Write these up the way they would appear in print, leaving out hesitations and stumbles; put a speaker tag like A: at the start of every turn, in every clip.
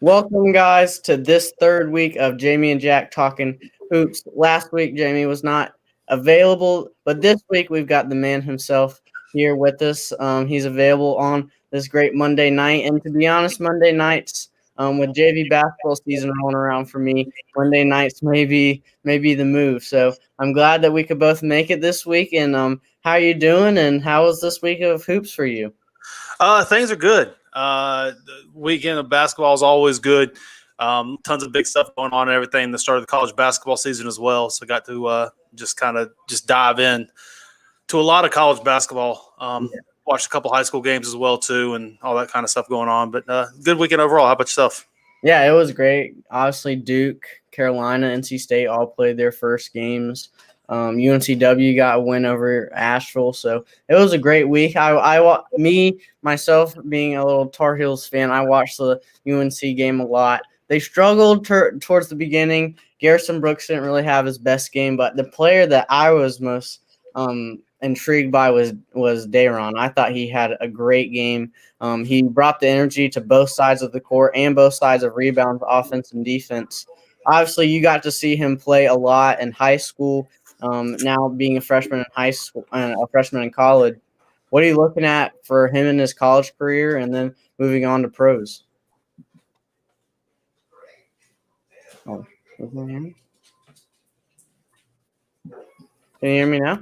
A: Welcome, guys, to this third week of Jamie and Jack talking hoops. Last week, Jamie was not available, but this week we've got the man himself here with us. He's available on this great Monday night, and to be honest, Monday nights with JV basketball season rolling around for me, Monday nights maybe the move. So I'm glad that we could both make it this week. And how you doing? And how was this week of hoops for you?
B: Things are good. The weekend of basketball is always good. Tons of big stuff going on and everything. The start of the college basketball season as well. So got to just dive in to a lot of college basketball. Watched a couple high school games as well too, and all that kind of stuff going on. But good weekend overall. How about yourself?
A: Yeah, it was great. Obviously, Duke, Carolina, NC State all played their first games. UNCW got a win over Asheville, so it was a great week. Myself, being a little Tar Heels fan, I watched the UNC game a lot. They struggled towards the beginning. Garrison Brooks didn't really have his best game, but the player that I was most intrigued by was Dayron. I thought he had a great game. He brought the energy to both sides of the court and both sides of rebounds, offense and defense. Obviously, you got to see him play a lot in high school. Now being a freshman in high school and a freshman in college, what are you looking at for him in his college career and then moving on to pros? Oh, can you hear me now?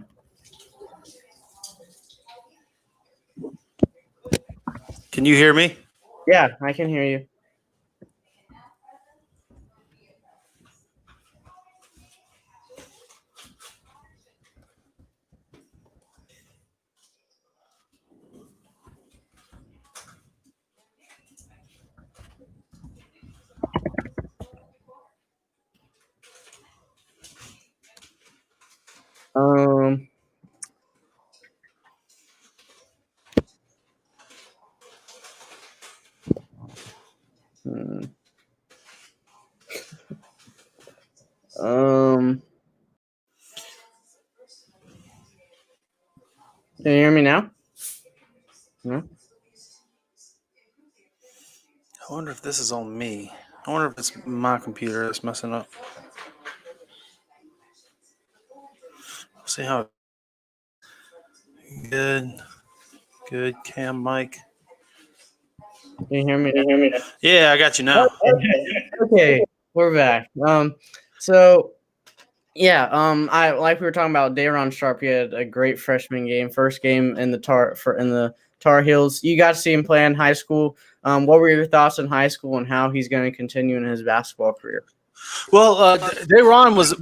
B: Can you hear me?
A: Yeah, I can hear you. Um, hmm. Can you hear me now? No?
B: I wonder if this is on me. I wonder if it's my computer that's messing up. See how good cam mic.
A: Can you hear me now?
B: Yeah, I got you now.
A: Okay, we're back. So yeah, I like we were talking about Dayron Sharp. He had a great freshman game, first game in the Tar Heels. You got to see him play in high school. What were your thoughts in high school and how he's going to continue in his basketball career?
B: Well, Dayron was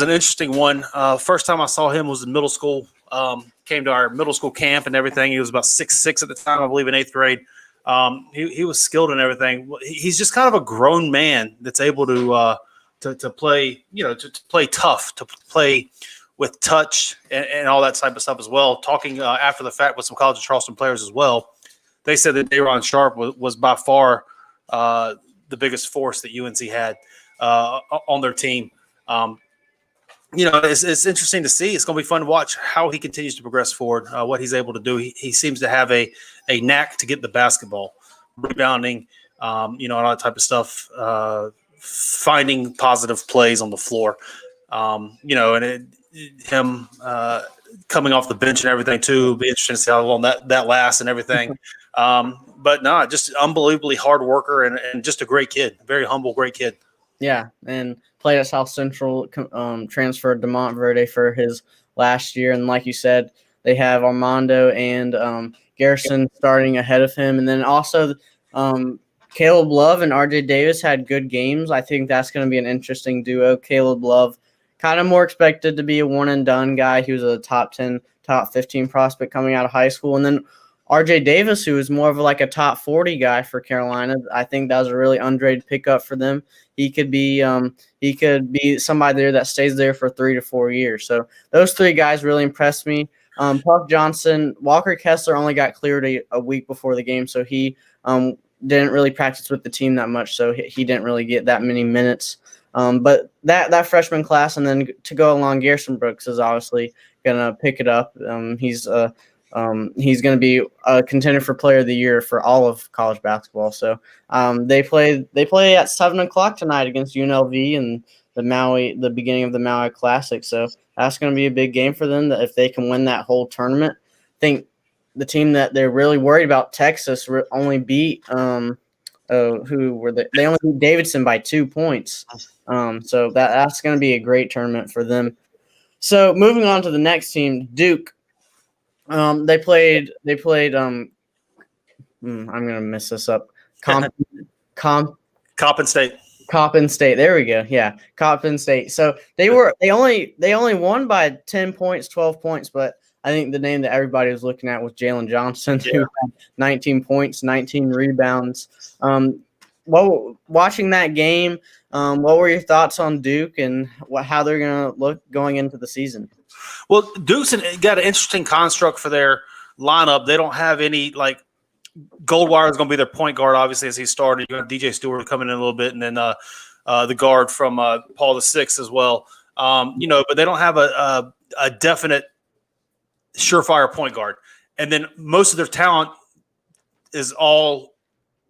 B: an interesting one. First time I saw him was in middle school. Came to our middle school camp and everything. He was about 6'6" at the time, I believe, in 8th grade. He was skilled in everything. He's just kind of a grown man that's able to play, to play tough, to play with touch and all that type of stuff as well. Talking after the fact with some College of Charleston players as well, they said that Dayron Sharp was by far the biggest force that UNC had on their team. It's interesting to see. It's going to be fun to watch how he continues to progress forward, what he's able to do. He seems to have a knack to get the basketball, rebounding, and all that type of stuff, finding positive plays on the floor. Him coming off the bench and everything too. It'll be interesting to see how long that lasts and everything. But no, just unbelievably hard worker and just a great kid, very humble, great kid.
A: Yeah, and played at South Central, transferred to Montverde for his last year. And like you said, they have Armando and Garrison starting ahead of him. And then also Caleb Love and RJ Davis had good games. I think that's going to be an interesting duo. Caleb Love, kind of more expected to be a one-and-done guy. He was a top 10, top 15 prospect coming out of high school. And then RJ Davis, who is more of like a top 40 guy for Carolina. I think that was a really underrated pickup for them. He could be somebody there that stays there for 3 to 4 years. So those three guys really impressed me. Puck Johnson, Walker Kessler only got cleared a week before the game, so he didn't really practice with the team that much, so he didn't really get that many minutes. But that freshman class, and then to go along, Garrison Brooks is obviously going to pick it up. He's he's going to be a contender for Player of the Year for all of college basketball. So they play at 7:00 tonight against UNLV and the beginning of the Maui Classic. So that's going to be a big game for them. That if they can win that whole tournament, I think the team that they're really worried about, Texas, only beat who were they only beat Davidson by 2 points. So that's going to be a great tournament for them. So moving on to the next team, Duke. They played. I'm gonna mess this up.
B: Coppin State.
A: Coppin State. There we go. Yeah, Coppin State. So they only won by 10 points, 12 points, but I think the name that everybody was looking at was Jalen Johnson, who had 19 points, 19 rebounds. Watching that game, what were your thoughts on Duke and how they're going to look going into the season?
B: Well, Duke's got an interesting construct for their lineup. They don't have any Goldwire is going to be their point guard, obviously, as he started. You got DJ Stewart coming in a little bit, and then the guard from Paul VI as well. But they don't have a definite surefire point guard. And then most of their talent is all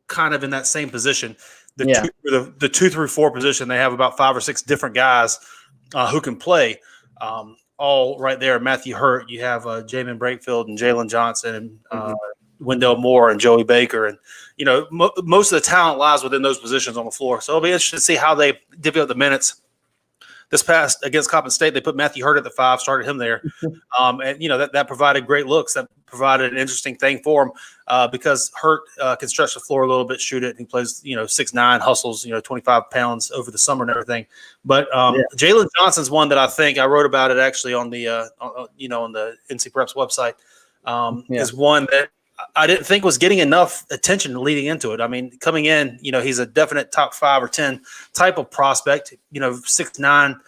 B: kind of in that same position. The 2 through 4 position, they have about 5 or 6 different guys who can play. All right there, Matthew Hurt. You have Jamin Brakefield and Jalen Johnson and Wendell Moore and Joey Baker. And, most of the talent lies within those positions on the floor. So it'll be interesting to see how they divvy up the minutes. This past against Coppin State, they put Matthew Hurt at the 5, started him there. And, that provided great looks. That provided an interesting thing for him because Hurt can stretch the floor a little bit, shoot it. He plays, 6'9", hustles, 25 pounds over the summer and everything. But Jalen Johnson's one that I think I wrote about it actually on the, on the NC Preps website is one that I didn't think was getting enough attention leading into it. I mean, coming in, he's a definite top 5 or 10 type of prospect, 6'9",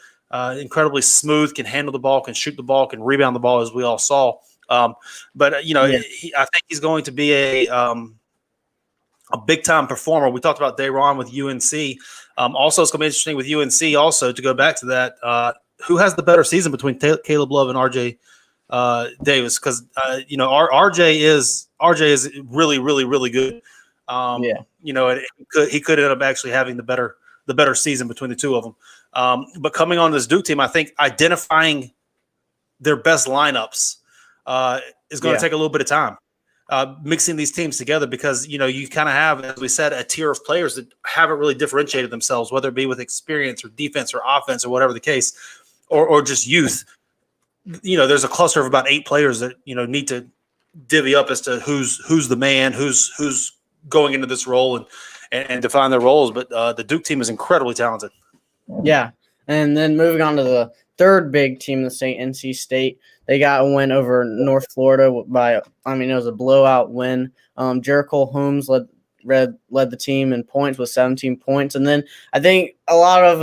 B: incredibly smooth, can handle the ball, can shoot the ball, can rebound the ball, as we all saw. I think he's going to be a big time performer. We talked about Day'Ron with UNC. Also, it's going to be interesting with UNC also to go back to that. Who has the better season between Caleb Love and RJ Davis? Because RJ is really, really, really good. He could end up actually having the better season between the two of them. But coming on this Duke team, I think identifying their best lineups is going to take a little bit of time. Mixing these teams together because, you kind of have, as we said, a tier of players that haven't really differentiated themselves, whether it be with experience or defense or offense or whatever the case, or just youth. There's a cluster of about 8 players that, need to divvy up as to who's the man, who's going into this role and define their roles. But the Duke team is incredibly talented. Yeah.
A: And then moving on to the third big team, the NC State, they got a win over North Florida it was a blowout win. Jericho Holmes led the team in points with 17 points. And then I think a lot of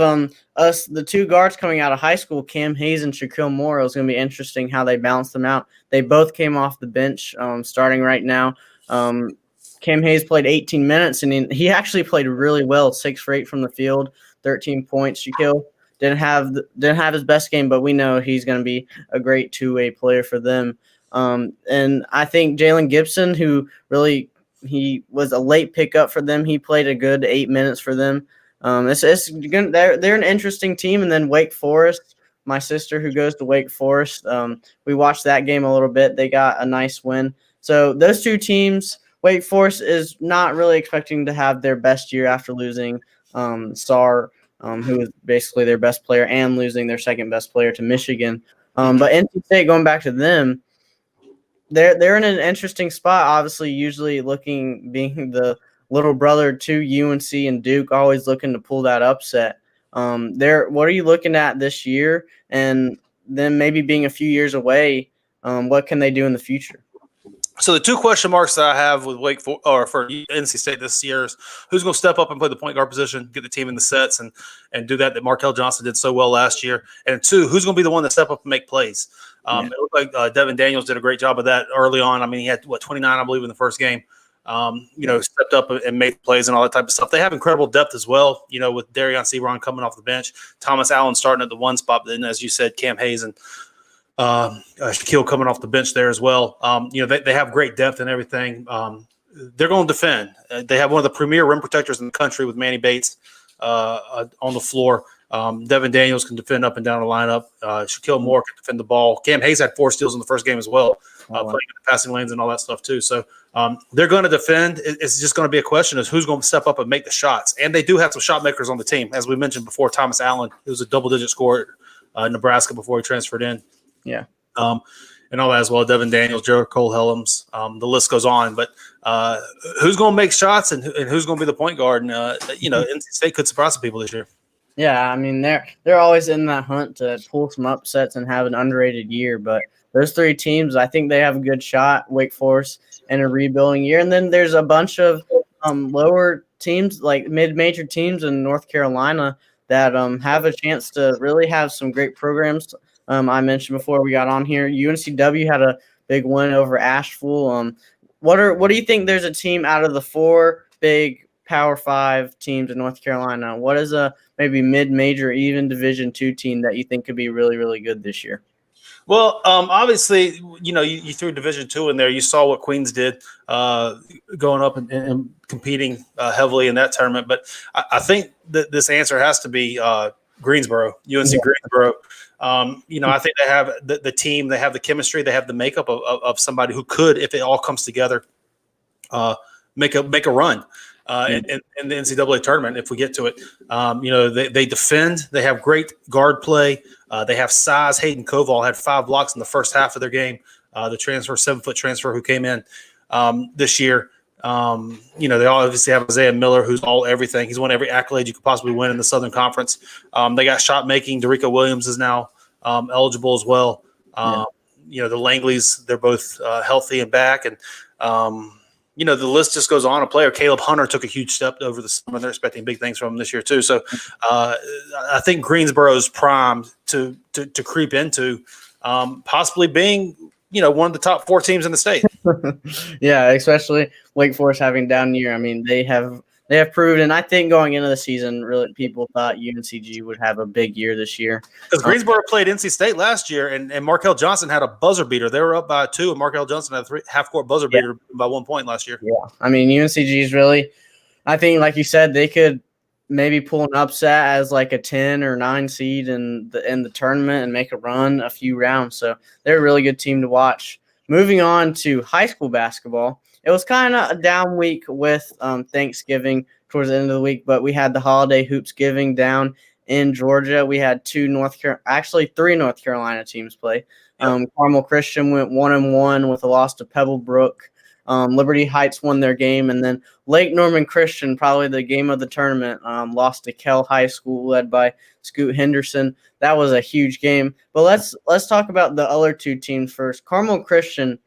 A: the 2 guards coming out of high school, Cam Hayes and Shaquille Moore, is going to be interesting how they balance them out. They both came off the bench starting right now. Cam Hayes played 18 minutes, and he actually played really well, 6 for 8 from the field, 13 points. Shaquille didn't have his best game, but we know he's going to be a great 2-way player for them. And I think Jalen Gibson, who really he was a late pickup for them, he played a good 8 minutes for them. They're an interesting team. And then Wake Forest, my sister who goes to Wake Forest, we watched that game a little bit. They got a nice win. So those 2 teams, Wake Forest is not really expecting to have their best year after losing Sarr, who was basically their best player, and losing their second best player to Michigan. But NC State, going back to them, they're in an interesting spot. Obviously, usually being the little brother to UNC and Duke, always looking to pull that upset. What are you looking at this year? And then maybe being a few years away, what can they do in the future?
B: So the 2 question marks that I have with for NC State this year is who's going to step up and play the point guard position, get the team in the sets, and do that Markel Johnson did so well last year. And 2, who's going to be the one to step up and make plays? It looked like Devin Daniels did a great job of that early on. I mean, he had 29, I believe, in the first game. Stepped up and made plays and all that type of stuff. They have incredible depth as well. With Darion Seaborn coming off the bench, Thomas Allen starting at the 1 spot, but then as you said, Cam Hayes and Shaquille coming off the bench there as well. They have great depth and everything. They're going to defend. They have one of the premier rim protectors in the country with Manny Bates on the floor. Devin Daniels can defend up and down the lineup. Shaquille Moore can defend the ball. Cam Hayes had 4 steals in the first game as well, playing in the passing lanes and all that stuff too. So they're going to defend. It's just going to be a question of who's going to step up and make the shots. And they do have some shot makers on the team. As we mentioned before, Thomas Allen, who was a double-digit scorer at Nebraska before he transferred in.
A: Yeah.
B: And all that as well. Devin Daniels, Jared Cole Helms. The list goes on. But who's going to make shots and who's going to be the point guard? And, NC State could surprise some people this year.
A: Yeah, I mean, they're always in that hunt to pull some upsets and have an underrated year. But those 3 teams, I think they have a good shot, Wake Forest, in a rebuilding year. And then there's a bunch of lower teams, like mid-major teams in North Carolina that have a chance to really have some great programs. I mentioned before we got on here, UNCW had a big win over Asheville. What do you think? There's a team out of the 4 big Power 5 teams in North Carolina. What is a maybe mid-major, even Division II team that you think could be really, really good this year?
B: Well, obviously, you threw Division II in there. You saw what Queens did going up and competing heavily in that tournament. But I think that this answer has to be Greensboro, UNC Greensboro. I think they have the team, they have the chemistry, they have the makeup of somebody who could, if it all comes together, make a run in the NCAA tournament if we get to it. They defend, they have great guard play, they have size. Hayden Koval had 5 blocks in the first half of their game. The 7-foot transfer who came in this year. They obviously have Isaiah Miller, who's all everything. He's won every accolade you could possibly win in the Southern Conference. They got shot making. Derica Williams is now eligible as well. The Langleys, they're both healthy and back. And, the list just goes on. A player, Caleb Hunter, took a huge step over the summer. They're expecting big things from him this year too. So I think Greensboro's primed to creep into possibly being one of the top 4 teams in the state.
A: Yeah, especially Wake Forest having a down year. I mean, they have proved, and I think going into the season, really people thought UNCG would have a big year this year.
B: Because Greensboro played NC State last year, and Markel Johnson had a buzzer beater. They were up by 2, and Markel Johnson had a half-court buzzer beater by 1 point last year.
A: Yeah, I mean, UNCG is really, I think, like you said, they could maybe pull an upset as like a 10 or 9 seed in the tournament and make a run a few rounds. So they're a really good team to watch. Moving on to high school basketball, it was kind of a down week with Thanksgiving towards the end of the week, but we had the holiday hoopsgiving down in Georgia. We had 3 North Carolina teams play. Carmel Christian went 1-1 with a loss to Pebblebrook. Liberty Heights won their game, and then Lake Norman Christian, probably the game of the tournament, lost to Kell High School, led by Scoot Henderson. That was a huge game. But let's talk about the other 2 teams first. Carmel Christian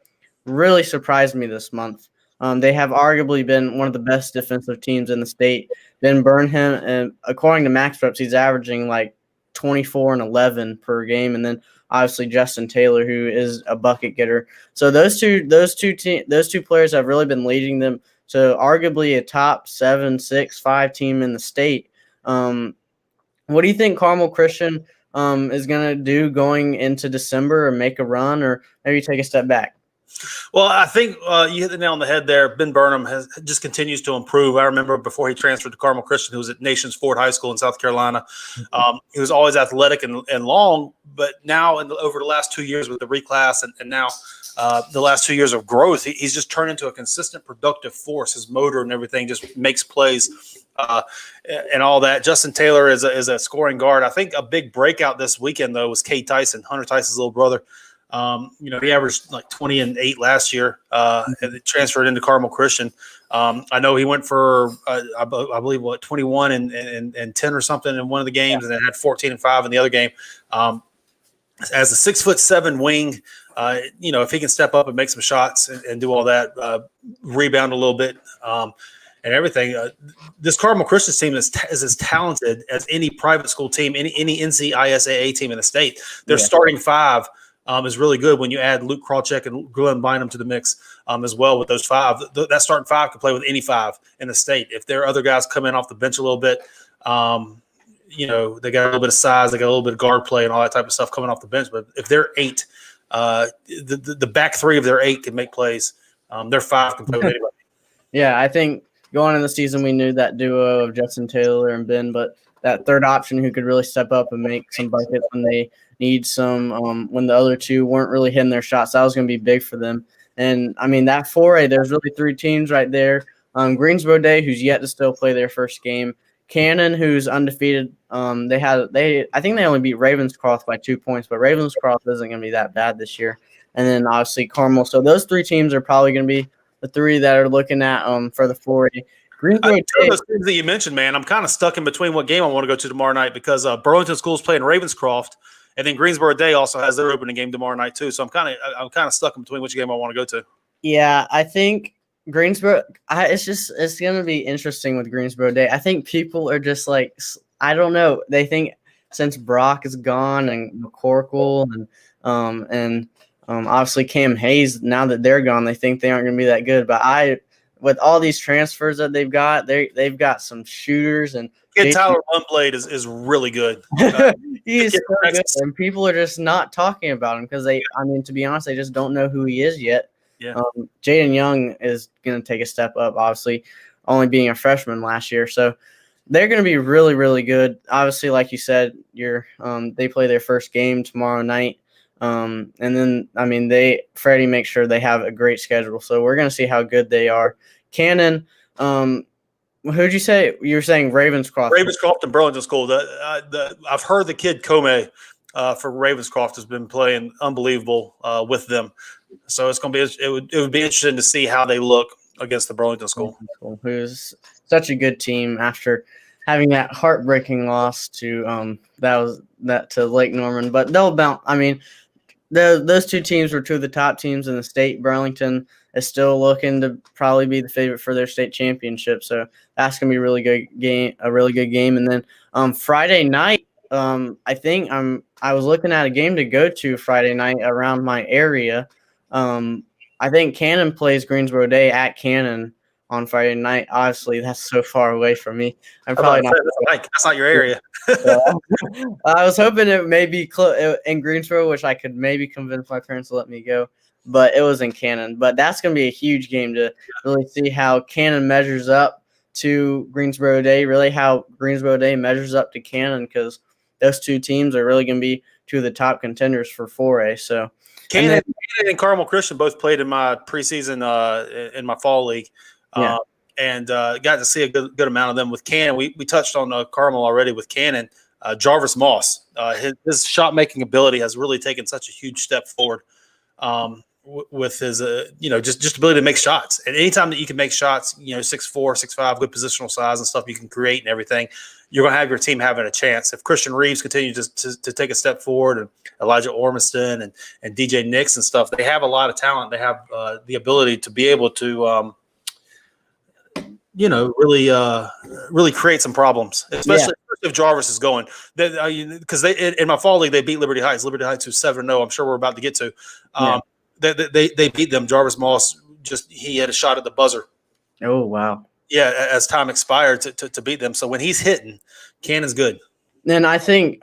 A: really surprised me this month. They have arguably been one of the best defensive teams in the state. Ben Burnham, and according to Max Reps, he's averaging like 24 and 11 per game, and then obviously Justin Taylor, who is a bucket getter. So those two players have really been leading them to arguably a top 7, 6, 5 team in the state. What do you think Carmel Christian is going to do going into December, or make a run, or maybe take a step back?
B: Well, I think you hit the nail on the head there. Ben Burnham just continues to improve. I remember before he transferred to Carmel Christian, who was at Nations Ford High School in South Carolina. He was always athletic and long, but now over the last 2 years with the reclass and now the last 2 years of growth, he's just turned into a consistent, productive force. His motor and everything just makes plays and all that. Justin Taylor is a scoring guard. I think a big breakout this weekend, though, was Cade Tyson, Hunter Tyson's little brother. He averaged like 20 and 8 last year, and transferred into Carmel Christian. I know he went for, I believe, 21 and 10 or something in one of the games, and then had 14 and 5 in the other game. As a 6'7" wing, if he can step up and make some shots and do all that, rebound a little bit, and everything, this Carmel Christian team is as talented as any private school team, any NCISAA team in the state. Their starting 5 is really good when you add Luke Krawcheck and Glenn Bynum to the mix as well with those 5. That starting 5 can play with any 5 in the state. If there are other guys come in off the bench a little bit, they got a little bit of size, they got a little bit of guard play and all that type of stuff coming off the bench. But if they're 8, the back 3 of their 8 can make plays. Their 5 can play with anybody.
A: Yeah, I think going into the season, we knew that duo of Justin Taylor and Ben, but that third option who could really step up and make some buckets when they need some, when the other 2 weren't really hitting their shots, that was going to be big for them. And, I mean, that 4A, there's really 3 teams right there. Greensboro Day, who's yet to still play their first game. Cannon, who's undefeated. I think they only beat Ravenscroft by 2 points, but Ravenscroft isn't going to be that bad this year. And then, obviously, Carmel. So those 3 teams are probably going to be the 3 that are looking at for the 4A. Greensboro Day.
B: Those things that you mentioned, man, I'm kind of stuck in between what game I want to go to tomorrow night because Burlington School's playing Ravenscroft, and then Greensboro Day also has their opening game tomorrow night too. So I'm kind of stuck in between which game I want to go to.
A: Yeah, I think Greensboro. It's gonna be interesting with Greensboro Day. I think people are just like, I don't know. They think since Brock is gone and McCorkle and obviously Cam Hayes, now that they're gone, they think they aren't gonna be that good. But with all these transfers that they've got some shooters and
B: Tyler Lundblade is really good.
A: He's so good, and people are just not talking about him because to be honest, they just don't know who he is yet.
B: Yeah.
A: Jaden Young is going to take a step up, obviously, only being a freshman last year. So they're going to be really, really good. Obviously, like you said, they play their first game tomorrow night. And then, Freddie makes sure they have a great schedule. So we're going to see how good they are. Cannon, who'd you say? You were saying Ravenscroft.
B: Ravenscroft and Burlington School. I've heard the kid Comey for Ravenscroft has been playing unbelievable with them. So it's going to be it would be interesting to see how they look against the Burlington School,
A: who's such a good team after having that heartbreaking loss to to Lake Norman. But they'll bounce. Those 2 teams were 2 of the top teams in the state. Burlington is still looking to probably be the favorite for their state championship. So that's gonna be a really good game. And then Friday night, I was looking at a game to go to Friday night around my area. I think Cannon plays Greensboro Day at Cannon on Friday night. Obviously, that's so far away from me. I'm probably not.
B: That's not your area.
A: I was hoping it may be in Greensboro, which I could maybe convince my parents to let me go. But it was in Cannon. But that's going to be a huge game to really see how Cannon measures up to Greensboro Day, really how Greensboro Day measures up to Cannon, because those 2 teams are really going to be 2 of the top contenders for 4A. So
B: Cannon and Carmel Christian both played in my preseason in my fall league, and got to see a good amount of them. With Cannon, we touched on Carmel already. With Cannon, Jarvis Moss, his shot making ability has really taken such a huge step forward. With his just ability to make shots, and anytime that you can make shots, 6'4", 6'5", good positional size and stuff you can create and everything, you're going to have your team having a chance. If Christian Reeves continues to take a step forward, and Elijah Ormiston and DJ Nix and stuff, they have a lot of talent. They have the ability to be able to really create some problems, especially if Jarvis is going. Because in my fall league they beat Liberty Heights. Liberty Heights was 7-0. I'm sure we're about to get to. They beat them. Jarvis Moss he had a shot at the buzzer.
A: Oh wow!
B: Yeah, as time expired to beat them. So when he's hitting, Cannon's good.
A: And I think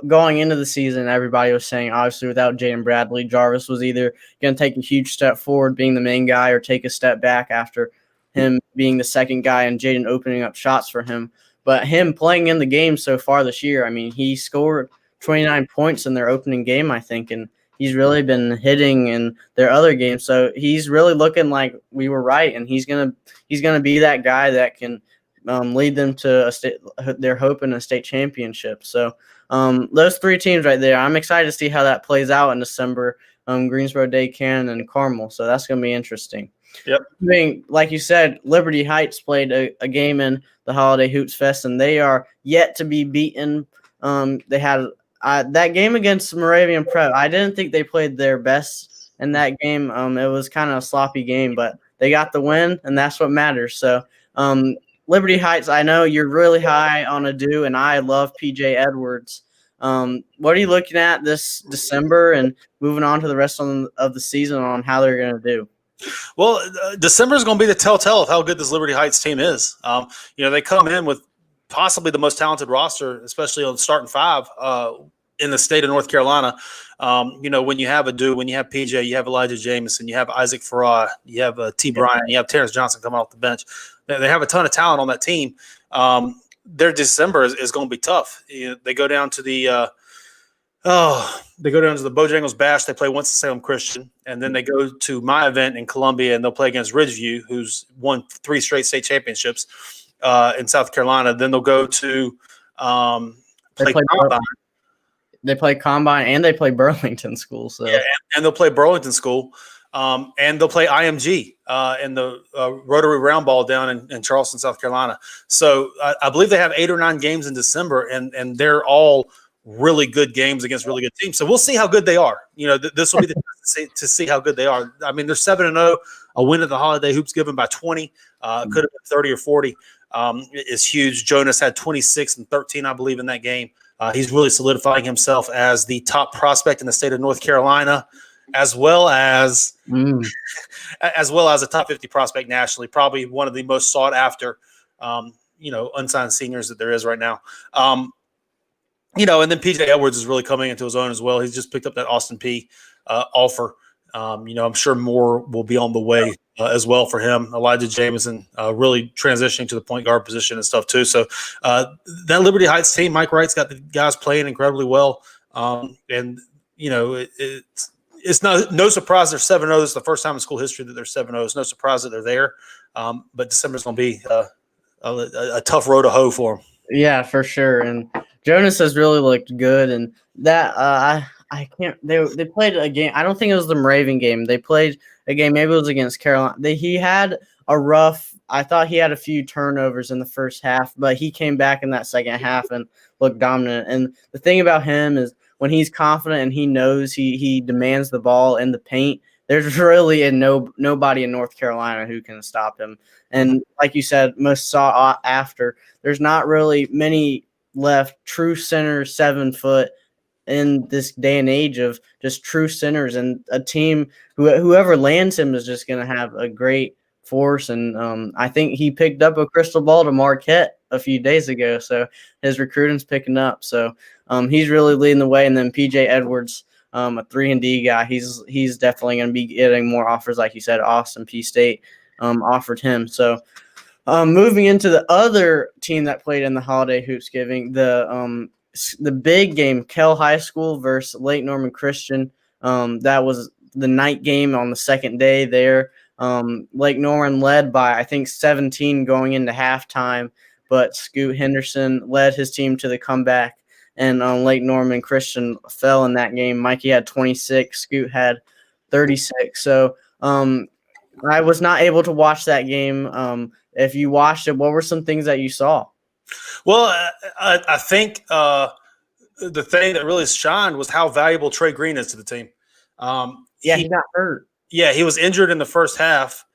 A: going into the season, everybody was saying obviously without Jaden Bradley, Jarvis was either going to take a huge step forward, being the main guy, or take a step back after him being the second guy and Jaden opening up shots for him. But him playing in the game so far this year, he scored 29 points in their opening game, I think, and he's really been hitting in their other games. So he's really looking like we were right, and he's gonna be that guy that can lead them to their hope in a state championship. So those 3 teams right there, I'm excited to see how that plays out in December. Greensboro Day, Cannon, and Carmel. So that's gonna be interesting.
B: Yep.
A: Like you said, Liberty Heights played a game in the Holiday Hoops Fest, and they are yet to be beaten. They had that game against Moravian Prep. I didn't think they played their best in that game. It was kind of a sloppy game, but they got the win, and that's what matters. So Liberty Heights, I know you're really high on Adu, and I love PJ Edwards. What are you looking at this December and moving on to the rest of the season on how they're going to do?
B: Well, December is going to be the telltale of how good this Liberty Heights team is. They come in with possibly the most talented roster, especially on starting five in the state of North Carolina. When you have when you have PJ, you have Elijah Jamison, you have Isaac Farrar, you have T. Bryant, you have Terrence Johnson coming off the bench. They have a ton of talent on that team. Their December is going to be tough. They go down to the Bojangles Bash. They play Winston-Salem Christian, and then they go to my event in Columbia, and they'll play against Ridgeview, who's won 3 straight state championships in South Carolina. Then they'll go to
A: They play Combine and they play Burlington School. So
B: yeah, and they'll play Burlington School, and they'll play IMG in the Rotary Round Ball down in Charleston, South Carolina. So I believe they have 8 or 9 games in December, and they're all really good games against really good teams. So we'll see how good they are. This will be the test to see how good they are. I mean, they're 7-0. A win at the Holiday Hoops given by 20. Could have been 30 or 40. Is huge. Jonas had 26 and 13, I believe, in that game. He's really solidifying himself as the top prospect in the state of North Carolina, as well as a top 50 prospect nationally. Probably one of the most sought after, unsigned seniors that there is right now. And then PJ Edwards is really coming into his own as well. He's just picked up that Austin Peay offer. I'm sure more will be on the way as well for him. Elijah Jamison really transitioning to the point guard position and stuff too. So that Liberty Heights team, Mike Wright's got the guys playing incredibly well. It's no surprise they're 7-0. This is the first time in school history that they're 7-0. It's no surprise that they're there. But December's going to be a tough road to hoe for them.
A: Yeah, for sure. And Jonas has really looked good. And that I can't. They played a game. I don't think it was the Moravian game. They played a game. Maybe it was against Carolina. He had a rough. I thought he had a few turnovers in the first half, but he came back in that second half and looked dominant. And the thing about him is when he's confident and he knows he demands the ball in the paint, there's really nobody in North Carolina who can stop him. And like you said, most sought after. There's not really many left true centers 7 foot in this day and age of just true centers, and a team whoever lands him is just going to have a great force. And I think he picked up a crystal ball to Marquette a few days ago, so his recruiting's picking up. So he's really leading the way. And then PJ Edwards, a 3-and-D guy, he's definitely going to be getting more offers. Like you said, Austin Peay State offered him. So moving into the other team that played in the Holiday Hoops giving, the big game, Kell High School versus Lake Norman Christian. That was the night game on the second day there. Lake Norman led by, I think, 17 going into halftime, but Scoot Henderson led his team to the comeback, and Lake Norman Christian fell in that game. Mikey had 26, Scoot had 36. So I was not able to watch that game. If you watched it, what were some things that you saw?
B: Well, I think the thing that really shined was how valuable Trey Green is to the team.
A: He got hurt.
B: Yeah, he was injured in the first half.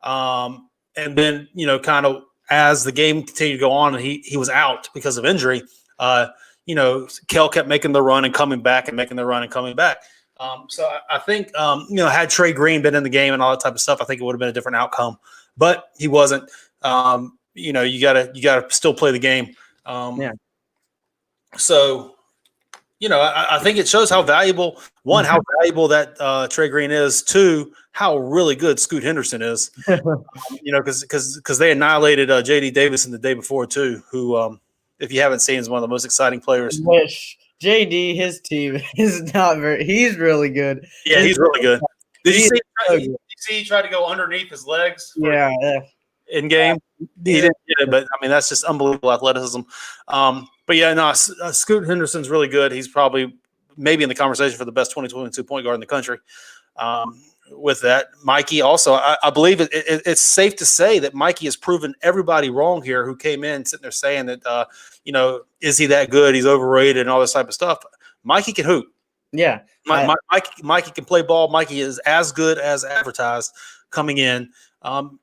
B: And then, kind of as the game continued to go on and he was out because of injury, Kell kept making the run and coming back and making the run and coming back. So I think, had Trey Green been in the game and all that type of stuff, I think it would have been a different outcome. But he wasn't. You gotta still play the game. So, I think it shows how valuable how valuable that Trey Green is. 2, how really good Scoot Henderson is. Because they annihilated J.D. Davis in the day before too. Who, if you haven't seen, is one of the most exciting players.
A: Which JD, his team is not very. He's really good.
B: Yeah, he's really good. Did you see he tried to go underneath his legs?
A: Yeah.
B: In game, he didn't get it, but I mean that's just unbelievable athleticism. But yeah, no, Scoot Henderson's really good. He's probably maybe in the conversation for the best 2022 point guard in the country. With that, Mikey also, I believe it's safe to say that Mikey has proven everybody wrong here who came in sitting there saying that is he that good? He's overrated and all this type of stuff. Mikey can hoop.
A: Yeah,
B: Mikey can play ball. Mikey is as good as advertised coming in. And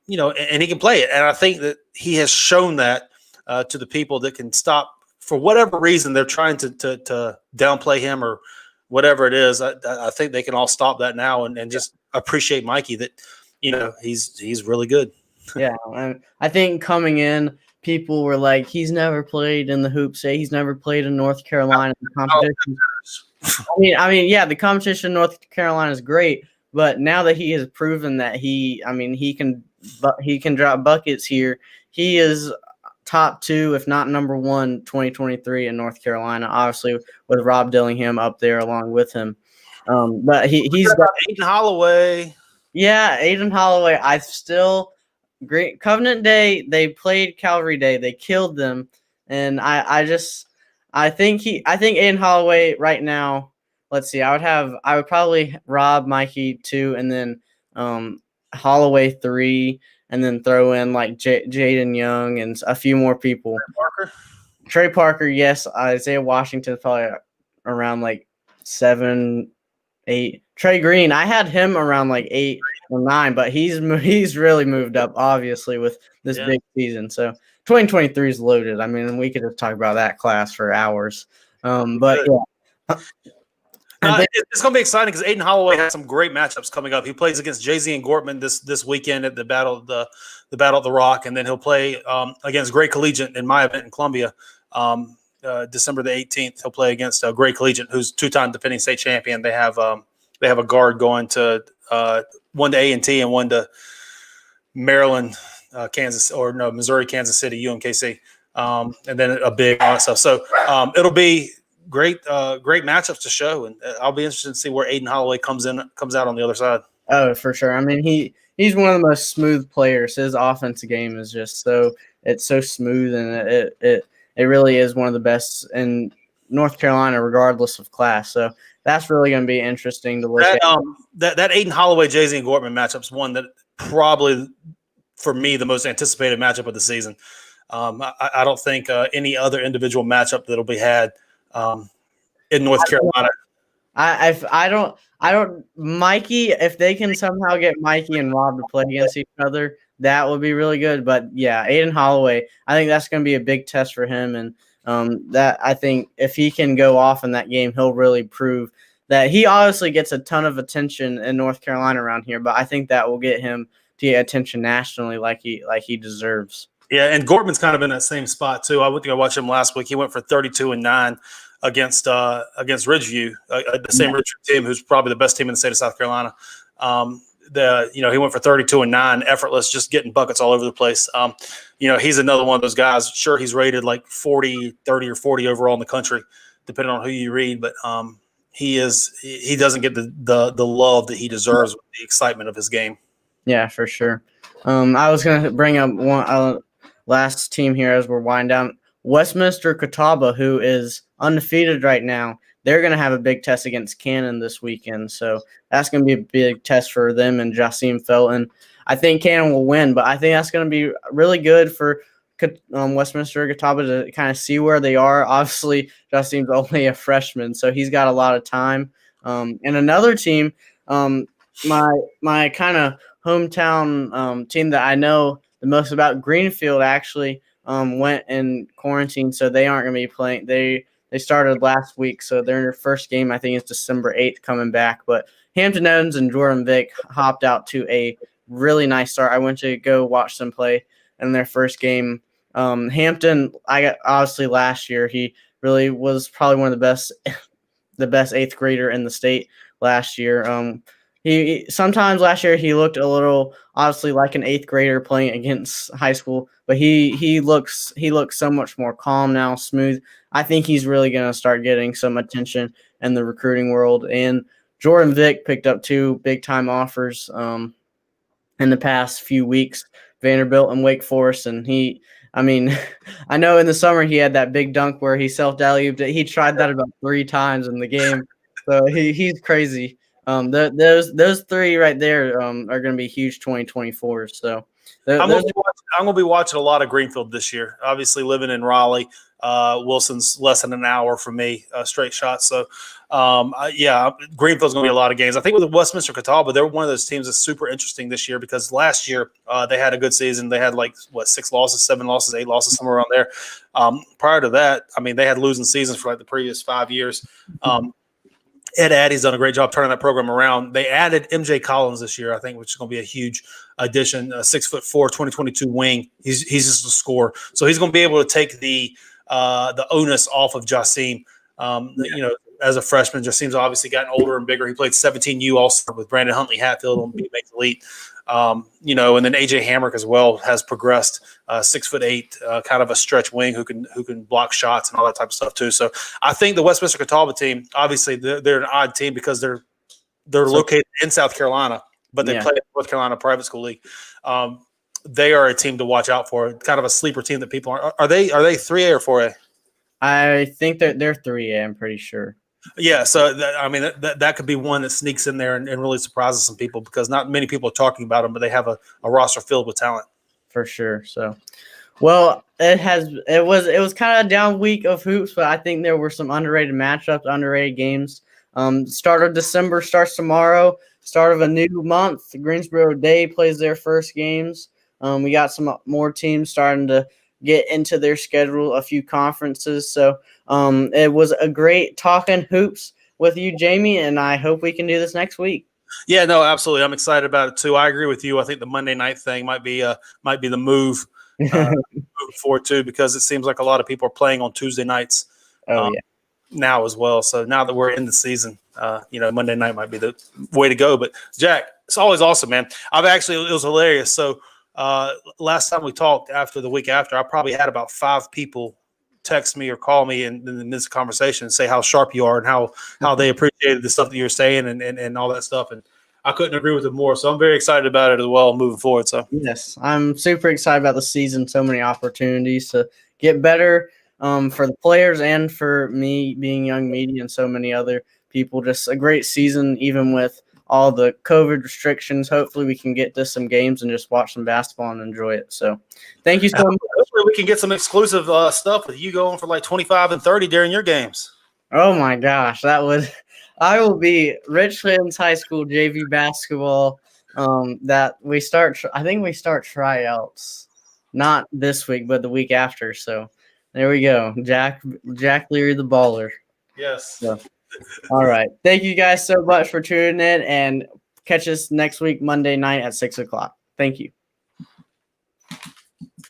B: he can play it. And I think that he has shown that to the people that can stop, for whatever reason they're trying to downplay him or whatever it is. I think they can all stop that now and just appreciate Mikey that, he's really good.
A: Yeah. And I think coming in, people were like, he's never played in the hoop state. He's never played in North Carolina competition. Yeah, the competition in North Carolina is great, but now that he has proven that he can drop buckets here, he is top 2, if not number 1, 2023 in North Carolina. Obviously, with Rob Dillingham up there along with him. But he's got
B: Aiden Holloway.
A: Yeah, Aiden Holloway. Great Covenant Day. They played Calvary Day. They killed them, and I think Aiden Holloway right now. Let's see. I would probably Rob Mikey 2, and then Holloway 3, and then throw in like Jaden Young and a few more people. Trey Parker, yes. Isaiah Washington probably around like 7, 8. Trey Green, I had him around like 8 or 9, but he's really moved up, obviously, with this big season. So 2023 is loaded. I mean, we could just talk about that class for hours. But yeah.
B: It's going to be exciting because Aiden Holloway has some great matchups coming up. He plays against Jay-Z and Gortman this weekend at the Battle of the Rock, and then he'll play against Gray Collegiate in my event in Columbia. December the 18th, he'll play against Gray Collegiate, who's 2-time defending state champion. They have a guard going to one to A&T and one to Maryland, Missouri, Kansas City, UMKC, and then a big on stuff. So it'll be great matchups to show, and I'll be interested to see where Aiden Holloway comes out on the other side.
A: Oh, for sure. I mean, he's one of the most smooth players. His offensive game is just so smooth, and it really is one of the best in North Carolina, regardless of class. So that's really going to be interesting to look at.
B: That Aiden Holloway, Jay-Z, and Gortman matchup is one that probably, for me, the most anticipated matchup of the season. I don't think any other individual matchup that'll be had in North Carolina.
A: Mikey, if they can somehow get Mikey and Rob to play against each other, that would be really good. But yeah, Aiden Holloway, I think that's going to be a big test for him. And that I think if he can go off in that game, he'll really prove that he obviously gets a ton of attention in North Carolina around here. But I think that will get him to get attention nationally like he deserves.
B: Yeah, and Gortman's kind of in that same spot too. I went to go watch him last week. He went for 32 and 9 against Ridgeview, the same Ridgeview team, who's probably the best team in the state of South Carolina. He went for 32 and 9, effortless, just getting buckets all over the place. He's another one of those guys. Sure, he's rated like 30 or 40 overall in the country, depending on who you read, but he doesn't get the love that he deserves with the excitement of his game.
A: Yeah, for sure. I was going to bring up one last team here as we're winding down. Westminster Catawba, who is undefeated right now, they're going to have a big test against Cannon this weekend. So that's going to be a big test for them and Jasim Felton. I think Cannon will win, but I think that's going to be really good for Westminster Catawba to kind of see where they are. Obviously, Jasim's only a freshman, so he's got a lot of time. And another team, my kind of hometown team that I know the most about, Greenfield, actually went in quarantine, so they aren't going to be playing. They started last week, so their first game, I think, is December 8th coming back. But Hampton Evans and Jordan Vick hopped out to a really nice start. I went to go watch them play in their first game. Hampton, obviously last year, he really was probably one of the best eighth grader in the state last year. He sometimes last year he looked a little obviously like an eighth grader playing against high school, but he looks so much more calm now, smooth. I think he's really going to start getting some attention in the recruiting world. And Jordan Vick picked up 2 big time offers in the past few weeks, Vanderbilt and Wake Forest. And I know in the summer he had that big dunk where he self-alley-ooped it. He tried that about 3 times in the game, so he's crazy. Those 3 right there are going to be huge 2024. So
B: I'm going to be watching a lot of Greenfield this year. Obviously, living in Raleigh, Wilson's less than an hour from me, straight shot. So, Greenfield's going to be a lot of games. I think with the Westminster Catawba, they're one of those teams that's super interesting this year because last year they had a good season. They had 6 losses, 7 losses, 8 losses, somewhere around there. Prior to that, they had losing seasons for the previous 5 years. Ed Addy's done a great job turning that program around. They added MJ Collins this year, I think, which is going to be a huge addition. A 6'4", 2022 wing. He's just a scorer, so he's going to be able to take the onus off of Jasim. As a freshman, Jasim's obviously gotten older and bigger. He played 17U All-Star with Brandon Huntley Hatfield on BMX Elite. And then AJ Hamrick as well has progressed, 6'8", kind of a stretch wing who can block shots and all that type of stuff too. So I think the Westminster Catawba team, obviously they're an odd team because they're located in South Carolina, but they play in North Carolina Private School League. They are a team to watch out for, kind of a sleeper team that people are they 3A or 4A?
A: I think they're 3A. I'm pretty sure.
B: Yeah, so that could be one that sneaks in there and really surprises some people because not many people are talking about them, but they have a roster filled with talent
A: for sure. So, well, it was kind of a down week of hoops, but I think there were some underrated matchups, underrated games. Start of December starts tomorrow. Start of a new month. Greensboro Day plays their first games. We got some more teams starting to get into their schedule, a few conferences. So it was a great talking hoops with you, Jamie, and I hope we can do this next week.
B: Yeah, no, absolutely. I'm excited about it too. I agree with you. I think the Monday night thing might be the move moving forward too, because it seems like a lot of people are playing on Tuesday nights now as well. So now that we're in the season, Monday night might be the way to go. But Jack, it's always awesome, man. It was hilarious. So last time we talked after the week after, I probably had about 5 people text me or call me in this conversation and say how sharp you are and how they appreciated the stuff that you're saying and all that stuff. And I couldn't agree with it more. So I'm very excited about it as well moving forward. So
A: yes, I'm super excited about the season. So many opportunities to get better for the players and for me being Young Media and so many other people. Just a great season, even with all the COVID restrictions. Hopefully we can get to some games and just watch some basketball and enjoy it. So thank you so much.
B: Hopefully we can get some exclusive stuff with you going for like 25 and 30 during your games.
A: Oh my gosh, I will be Richlands High School JV basketball. I think we start tryouts not this week, but the week after. So there we go. Jack Leary, the baller.
B: Yes.
A: So, all right. Thank you guys so much for tuning in, and catch us next week, Monday night at 6:00. Thank you.